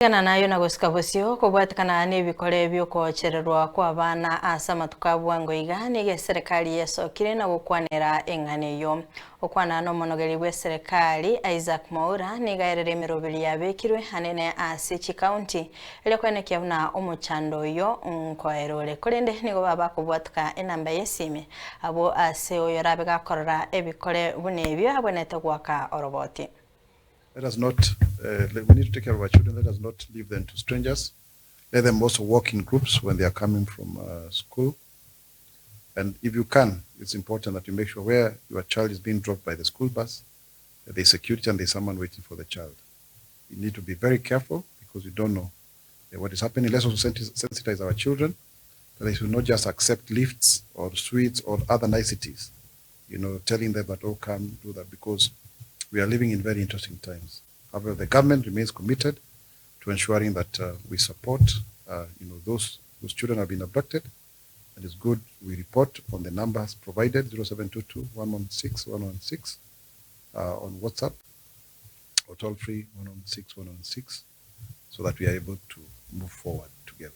Gana nayo na gusika busio kubwatikana n'ebikore by'Ogoochererwa Kw'Abana asa matukabu ngoiga nige serikali yesokire na gukwanira eng'aneyo okwana no monogeri w'eserikali Isaac Mwaura nigaerere emirobiri yabekirwe hanene ase county ile kwenekia na omuchando yo nkoerore kurinde nigo baba kubwatika enamba yesime abo ase oyo rabe gakorora ebikore bunebyo abonete gwaka oroboti. Let us not, we need to take care of our children. Let us not leave them to strangers. Let them also walk in groups when they are coming from school. And if you can, it's important that you make sure where your child is being dropped by the school bus, that there's security and there's someone waiting for the child. You need to be very careful because you don't know what is happening. Let's also sensitize our children that they should not just accept lifts or sweets or other niceties, telling them that, oh, come, do that, because we are living in very interesting times. However, the government remains committed to ensuring that we support, those whose children have been abducted. And it's good we report on the numbers provided, 0722 116 116 on WhatsApp, or toll free 116 116, so that we are able to move forward together.